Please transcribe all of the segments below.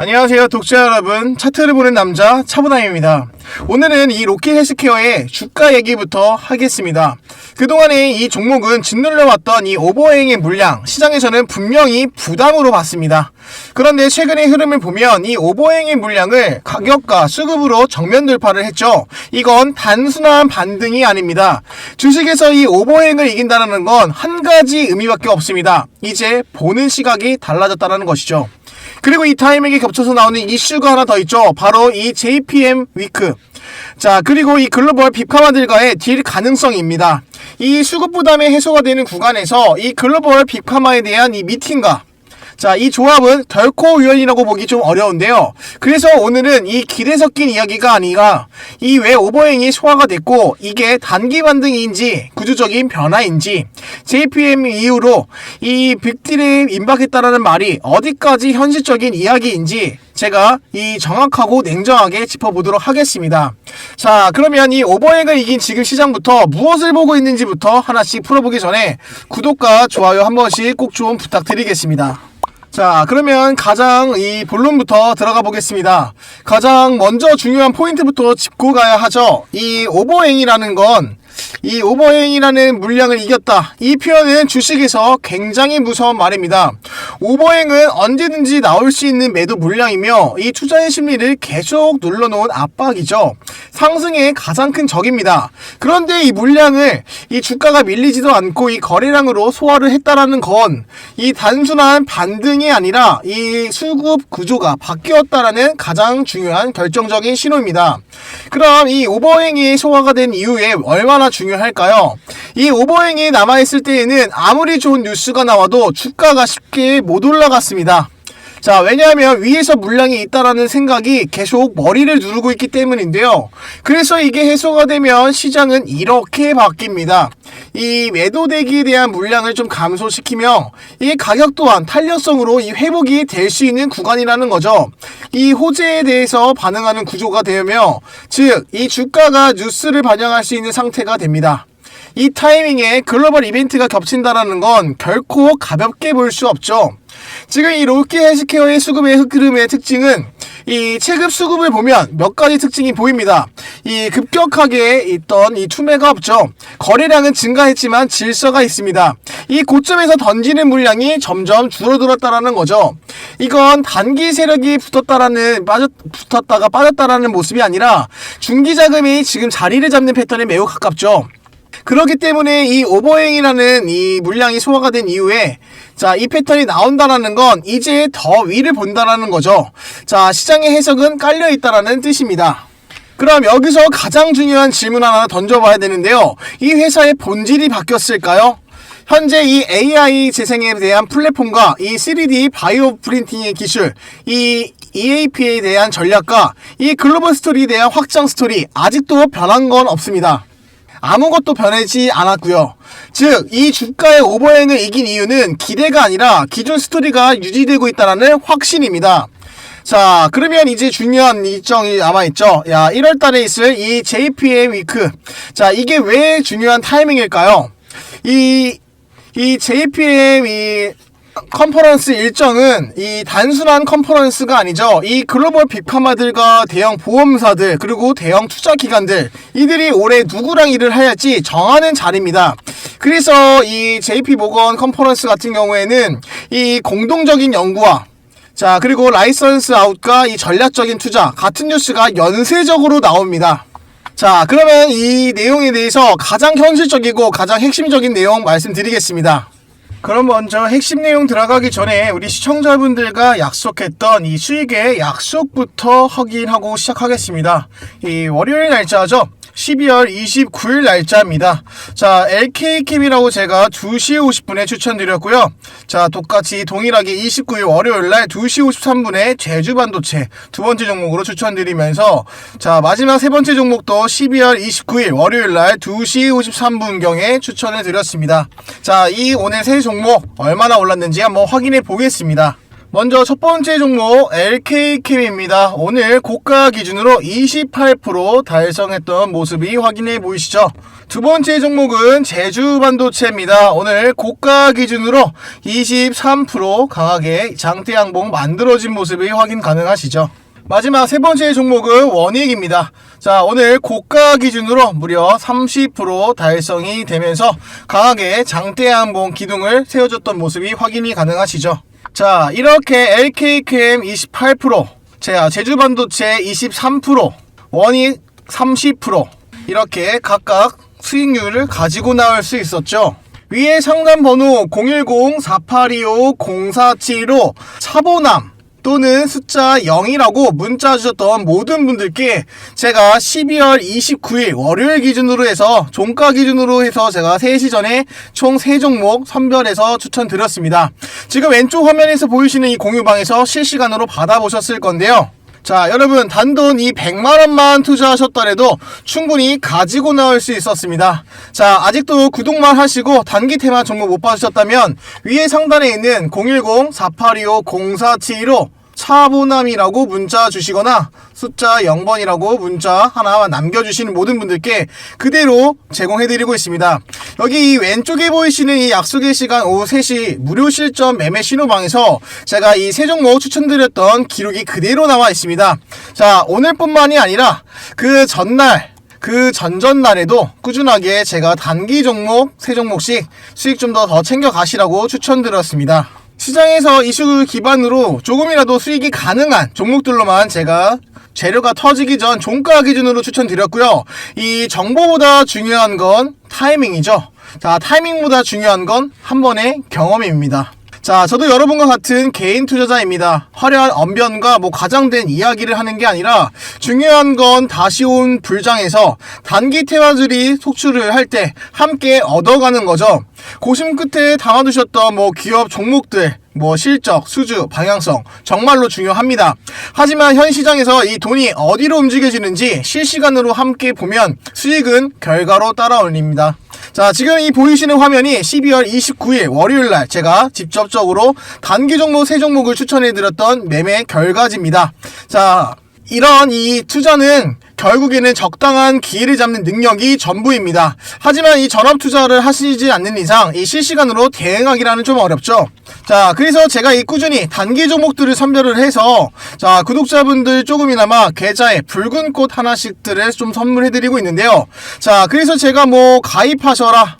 안녕하세요 독자 여러분, 차트를 보는 남자 차부담입니다. 오늘은 이 로켓 헬스케어의 주가 얘기부터 하겠습니다. 그동안에 이 종목은 짓눌려왔던 이 오버행의 물량, 시장에서는 분명히 부담으로 봤습니다. 그런데 최근의 흐름을 보면 이 오버행의 물량을 가격과 수급으로 정면 돌파를 했죠. 이건 단순한 반등이 아닙니다. 주식에서 이 오버행을 이긴다는 건 한 가지 의미밖에 없습니다. 이제 보는 시각이 달라졌다는 것이죠. 그리고 이 타이밍에 겹쳐서 나오는 이슈가 하나 더 있죠. 바로 이 JPM 위크. 자, 그리고 이 글로벌 빅파마들과의 딜 가능성입니다. 이 수급 부담의 해소가 되는 구간에서 이 글로벌 빅파마에 대한 이 미팅과 이 조합은 결코 우연이라고 보기 좀 어려운데요. 그래서 오늘은 이 길에 섞인 이야기가 아니라 이 왜 오버행이 소화가 됐고 이게 단기 반등인지 구조적인 변화인지 JPM 이후로 이 빅딜에 임박했다라는 말이 어디까지 현실적인 이야기인지 제가 이 정확하고 냉정하게 짚어보도록 하겠습니다. 자, 그러면 이 오버행을 이긴 지금 시장부터 무엇을 보고 있는지부터 하나씩 풀어보기 전에 구독과 좋아요 한 번씩 꼭 좀 부탁드리겠습니다. 자, 그러면 가장 이 본론부터 들어가 보겠습니다. 가장 먼저 중요한 포인트부터 짚고 가야 하죠. 이 오버행이라는 건 이 오버행이라는 물량을 이겼다, 이 표현은 주식에서 굉장히 무서운 말입니다. 오버행은 언제든지 나올 수 있는 매도 물량이며 이 투자의 심리를 계속 눌러놓은 압박이죠. 상승의 가장 큰 적입니다. 그런데 이 물량을 이 주가가 밀리지도 않고 이 거래량으로 소화를 했다라는 건 이 단순한 반등이 아니라 이 수급 구조가 바뀌었다라는 가장 중요한 결정적인 신호입니다. 그럼 이 오버행이 소화가 된 이후에 얼마나 중요할까요? 이 오버행이 남아있을 때에는 아무리 좋은 뉴스가 나와도 주가가 쉽게 못 올라갔습니다. 자, 왜냐하면 위에서 물량이 있다라는 생각이 계속 머리를 누르고 있기 때문인데요. 그래서 이게 해소가 되면 시장은 이렇게 바뀝니다. 이 매도 대기에 대한 물량을 좀 감소시키며 이 가격 또한 탄력성으로 이 회복이 될 수 있는 구간이라는 거죠. 이 호재에 대해서 반응하는 구조가 되며, 즉 이 주가가 뉴스를 반영할 수 있는 상태가 됩니다. 이 타이밍에 글로벌 이벤트가 겹친다라는 건 결코 가볍게 볼 수 없죠. 지금 이 로켓 헬스케어의 수급의 흐름의 특징은 이 체급 수급을 보면 몇 가지 특징이 보입니다. 이 급격하게 있던 이 투매가 없죠. 거래량은 증가했지만 질서가 있습니다. 이 고점에서 던지는 물량이 점점 줄어들었다라는 거죠. 이건 단기 세력이 붙었다가 빠졌다라는 모습이 아니라 중기 자금이 지금 자리를 잡는 패턴에 매우 가깝죠. 그렇기 때문에 이 오버행이라는 이 물량이 소화가 된 이후에 이 패턴이 나온다라는 건 이제 더 위를 본다라는 거죠. 시장의 해석은 깔려있다라는 뜻입니다. 그럼 여기서 가장 중요한 질문 하나 던져봐야 되는데요. 이 회사의 본질이 바뀌었을까요? 현재 이 AI 재생에 대한 플랫폼과 이 3D 바이오 프린팅의 기술, 이 EAP에 대한 전략과 이 글로벌 스토리에 대한 확장 스토리, 아직도 변한 건 없습니다. 아무것도 변하지 않았고요. 즉, 이 주가의 오버행을 이긴 이유는 기대가 아니라 기존 스토리가 유지되고 있다는 확신입니다. 자, 그러면 이제 중요한 일정이 남아있죠. 1월달에 있을 이 JPM 위크. 이게 왜 중요한 타이밍일까요? 이 JPM 컨퍼런스 일정은 이 단순한 컨퍼런스가 아니죠. 이 글로벌 빅파마들과 대형 보험사들 그리고 대형 투자기관들, 이들이 올해 누구랑 일을 할지 정하는 자리입니다. 그래서 이 JP모건 컨퍼런스 같은 경우에는 이 공동적인 연구와 그리고 라이선스 아웃과 이 전략적인 투자 같은 뉴스가 연쇄적으로 나옵니다. 자, 그러면 이 내용에 대해서 가장 현실적이고 가장 핵심적인 내용 말씀드리겠습니다. 그럼 먼저 핵심 내용 들어가기 전에 우리 시청자분들과 약속했던 이 수익의 약속부터 확인하고 시작하겠습니다. 이 월요일 날짜죠. 12월 29일 날짜입니다. LK캠이라고 제가 2시 50분에 추천드렸고요. 똑같이 동일하게 29일 월요일날 2시 53분에 제주반도체 두 번째 종목으로 추천드리면서 마지막 세 번째 종목도 12월 29일 월요일날 2시 53분경에 추천을 드렸습니다. 이 오늘 세 종목 얼마나 올랐는지 한번 확인해 보겠습니다. 먼저 첫 번째 종목 LK캠입니다. 오늘 고가 기준으로 28% 달성했던 모습이 확인해 보이시죠? 두 번째 종목은 제주반도체입니다. 오늘 고가 기준으로 23% 강하게 장대 양봉 만들어진 모습이 확인 가능하시죠. 마지막 세 번째 종목은 원익입니다. 자, 오늘 고가 기준으로 무려 30% 달성이 되면서 강하게 장대 양봉 기둥을 세워줬던 모습이 확인이 가능하시죠. 자, 이렇게 LKQM 28%, 제주반도체 23%, 원익 30% 이렇게 각각 수익률을 가지고 나올 수 있었죠. 위에 상담 번호 010-4825-0475 차보남 또는 숫자 0이라고 문자 주셨던 모든 분들께 제가 12월 29일 월요일 기준으로 해서 종가 기준으로 해서 제가 3시 전에 총 3종목 선별해서 추천드렸습니다. 지금 왼쪽 화면에서 보이시는 이 공유방에서 실시간으로 받아보셨을 건데요. 자, 여러분 단돈 이 100만원만 투자하셨더라도 충분히 가지고 나올 수 있었습니다. 자, 아직도 구독만 하시고 단기 테마 종목 못 봐주셨다면 위에 상단에 있는 010-4825-0475 차보남이라고 문자 주시거나 숫자 0번이라고 문자 하나 남겨주시는 모든 분들께 그대로 제공해드리고 있습니다. 여기 이 왼쪽에 보이시는 이 약속의 시간 오후 3시 무료 실전 매매 신호방에서 제가 이 세 종목 추천드렸던 기록이 그대로 나와 있습니다. 자, 오늘뿐만이 아니라 그 전날 그 전전날에도 꾸준하게 제가 단기 종목 3종목씩 수익 좀 더 챙겨 가시라고 추천드렸습니다. 시장에서 이슈 기반으로 조금이라도 수익이 가능한 종목들로만 제가 재료가 터지기 전 종가 기준으로 추천드렸고요. 이 정보보다 중요한 건 타이밍이죠. 자, 타이밍보다 중요한 건 한 번의 경험입니다. 자, 저도 여러분과 같은 개인 투자자입니다. 화려한 언변과 과장된 이야기를 하는 게 아니라 중요한 건 다시 온 불장에서 단기 테마들이 속출을 할 때 함께 얻어가는 거죠. 고심 끝에 담아두셨던 기업 종목들, 실적, 수주, 방향성 정말로 중요합니다. 하지만 현 시장에서 이 돈이 어디로 움직여지는지 실시간으로 함께 보면 수익은 결과로 따라올립니다. 자, 지금 이 보이시는 화면이 12월 29일 월요일날 제가 직접적으로 단기 종목 3종목을 추천해드렸던 매매 결과지입니다. 자, 이런 이 투자는 결국에는 적당한 기회를 잡는 능력이 전부입니다. 하지만 이 전업 투자를 하시지 않는 이상 이 실시간으로 대응하기라는 좀 어렵죠. 자, 그래서 제가 이 꾸준히 단기 종목들을 선별을 해서 자, 구독자분들 조금이나마 계좌에 붉은 꽃 하나씩들을 좀 선물해드리고 있는데요. 자, 그래서 제가 가입하셔라,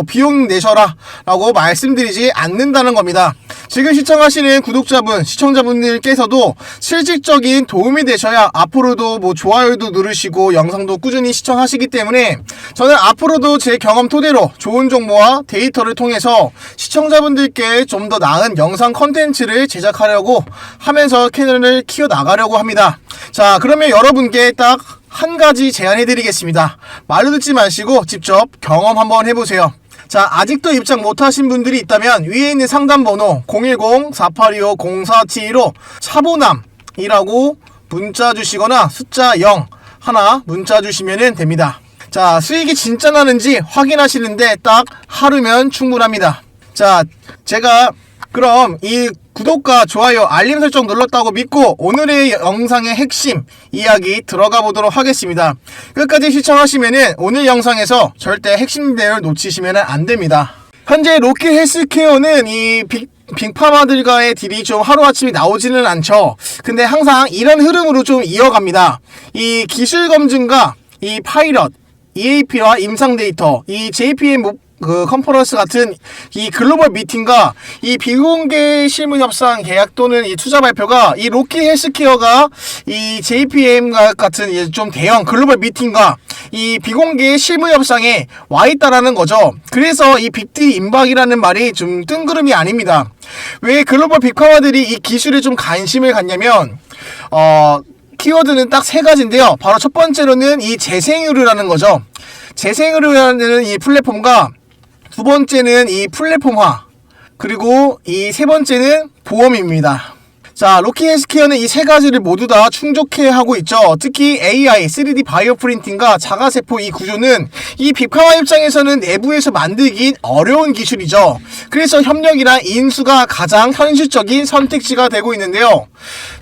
비용 내셔라 라고 말씀드리지 않는다는 겁니다. 지금 시청하시는 구독자분, 시청자분들께서도 실질적인 도움이 되셔야 앞으로도 좋아요도 누르시고 영상도 꾸준히 시청하시기 때문에 저는 앞으로도 제 경험 토대로 좋은 정보와 데이터를 통해서 시청자분들께 좀 더 나은 영상 컨텐츠를 제작하려고 하면서 채널을 키워나가려고 합니다. 자, 그러면 여러분께 딱 한 가지 제안해드리겠습니다. 말로 듣지 마시고 직접 경험 한번 해보세요. 자, 아직도 입장 못하신 분들이 있다면 위에 있는 상담번호 010-4825-0475 차보남이라고 문자 주시거나 숫자 0 하나 문자 주시면 됩니다. 자, 수익이 진짜 나는지 확인하시는데 딱 하루면 충분합니다. 자, 제가 그럼 이 구독과 좋아요, 알림 설정 눌렀다고 믿고 오늘의 영상의 핵심 이야기 들어가 보도록 하겠습니다. 끝까지 시청하시면은 오늘 영상에서 절대 핵심 내용을 놓치시면 안 됩니다. 현재 로키 헬스케어는 이 빅파마들과의 딜이 좀 하루아침에 나오지는 않죠. 근데 항상 이런 흐름으로 좀 이어갑니다. 이 기술 검증과 이 파일럿, EAP와 임상 데이터, 이 JPM 컨퍼런스 같은 이 글로벌 미팅과 이 비공개 실무 협상 계약 또는 이 투자 발표가 이 로키 헬스케어가 이 JPM 같은 좀 대형 글로벌 미팅과 이 비공개 실무 협상에 와 있다라는 거죠. 그래서 이 빅딜 임박이라는 말이 좀 뜬구름이 아닙니다. 왜 글로벌 빅파마들이 이 기술에 좀 관심을 갖냐면 키워드는 딱 3가지인데요. 바로 첫 번째로는 이 재생의료라는 거죠. 재생의료라는 이 플랫폼과 두 번째는 이 플랫폼화, 그리고 이 세 번째는 보험입니다. 자, 로키 헬스케어는 이 3가지를 모두 다 충족해 하고 있죠. 특히 AI, 3D 바이오 프린팅과 자가세포 이 구조는 이 빅파마 입장에서는 내부에서 만들기 어려운 기술이죠. 그래서 협력이나 인수가 가장 현실적인 선택지가 되고 있는데요.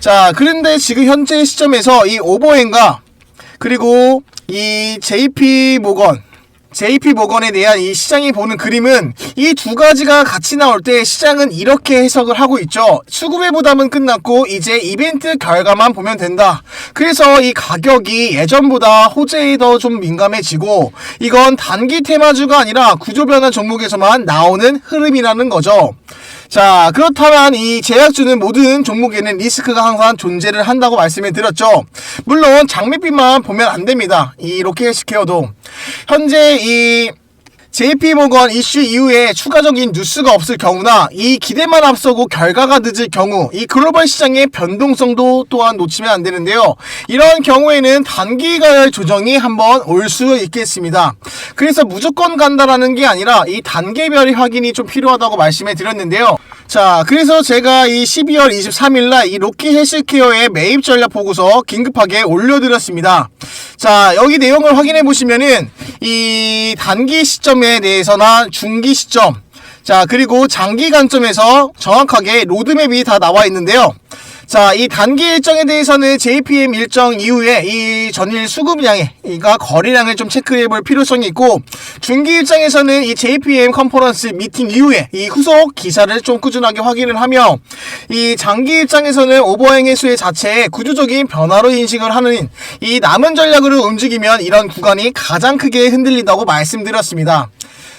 자, 그런데 지금 현재 시점에서 이 오버행과 그리고 이 JP 모건 JP모건에 대한 이 시장이 보는 그림은 이 두 가지가 같이 나올 때 시장은 이렇게 해석을 하고 있죠. 수급의 부담은 끝났고 이제 이벤트 결과만 보면 된다. 그래서 이 가격이 예전보다 호재에 더 좀 민감해지고 이건 단기 테마주가 아니라 구조변화 종목에서만 나오는 흐름이라는 거죠. 자, 그렇다면 이 제약주는 모든 종목에는 리스크가 항상 존재를 한다고 말씀을 드렸죠. 물론 장밋빛만 보면 안 됩니다. 이 로켓헬스케어도 현재 이 JP모건 이슈 이후에 추가적인 뉴스가 없을 경우나 이 기대만 앞서고 결과가 늦을 경우 이 글로벌 시장의 변동성도 또한 놓치면 안 되는데요. 이런 경우에는 단기가열 조정이 한번 올 수 있겠습니다. 그래서 무조건 간다라는 게 아니라 이 단계별 확인이 좀 필요하다고 말씀을 드렸는데요. 자, 그래서 제가 이 12월 23일날 이 로켓헬스케어의 매입 전략 보고서 긴급하게 올려드렸습니다. 자, 여기 내용을 확인해 보시면은 이 단기 시점에 대해서나 중기 시점, 자, 그리고 장기 관점에서 정확하게 로드맵이 다 나와 있는데요. 자, 이 단기 일정에 대해서는 JPM 일정 이후에 이 전일 수급량과 거래량을 좀 체크해 볼 필요성이 있고, 중기 일정에서는 이 JPM 컨퍼런스 미팅 이후에 이 후속 기사를 좀 꾸준하게 확인을 하며, 이 장기 일정에서는 오버행의 수의 자체에 구조적인 변화로 인식을 하는 이 남은 전략으로 움직이면 이런 구간이 가장 크게 흔들린다고 말씀드렸습니다.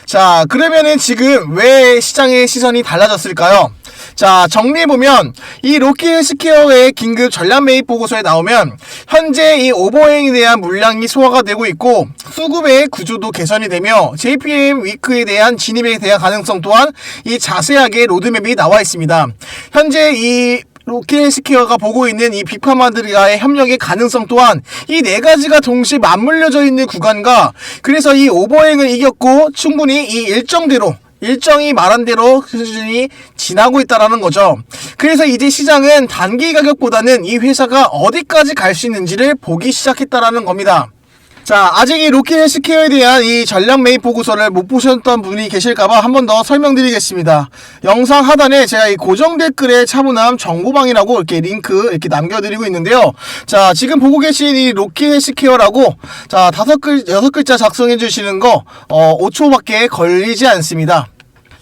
자, 그러면은 지금 왜 시장의 시선이 달라졌을까요? 자, 정리해보면 이 로켓헬스케어의 긴급 전략 매입 보고서에 나오면 현재 이 오버행에 대한 물량이 소화가 되고 있고 수급의 구조도 개선이 되며 JPM 위크에 대한 진입에 대한 가능성 또한 이 자세하게 로드맵이 나와 있습니다. 현재 이 로켓헬스케어가 보고 있는 이 빅파마들과의 협력의 가능성 또한 이 네 가지가 동시에 맞물려져 있는 구간과 그래서 이 오버행을 이겼고 충분히 이 일정이 말한 대로 수준이 지나고 있다라는 거죠. 그래서 이제 시장은 단기 가격보다는 이 회사가 어디까지 갈 수 있는지를 보기 시작했다라는 겁니다. 자, 아직 이 로켓헬스케어에 대한 이 전략 매입 보고서를 못 보셨던 분이 계실까봐 한 번 더 설명드리겠습니다. 영상 하단에 제가 이 고정 댓글에 차분함 정보방이라고 이렇게 링크 이렇게 남겨드리고 있는데요. 자, 지금 보고 계신 이 로켓헬스케어라고 자, 6글자 작성해 주시는 거 5초밖에 걸리지 않습니다.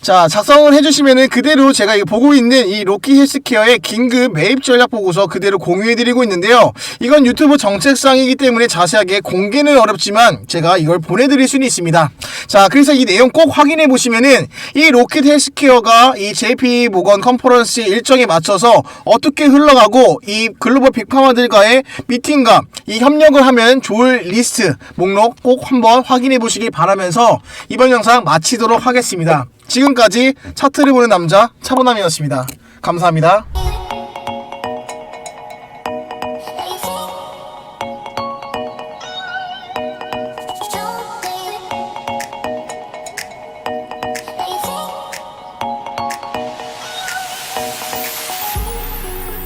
자, 작성을 해주시면은 그대로 제가 보고 있는 이 로켓헬스케어의 긴급 매입 전략 보고서 그대로 공유해드리고 있는데요. 이건 유튜브 정책상이기 때문에 자세하게 공개는 어렵지만 제가 이걸 보내드릴 수는 있습니다. 자, 그래서 이 내용 꼭 확인해 보시면은 이 로켓헬스케어가 이 JP모건 컨퍼런스 일정에 맞춰서 어떻게 흘러가고 이 글로벌 빅파마들과의 미팅과 이 협력을 하면 좋을 리스트 목록 꼭 한번 확인해 보시길 바라면서 이번 영상 마치도록 하겠습니다. 지금까지 차트를 보는 남자 차보남이었습니다. 감사합니다.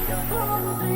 You're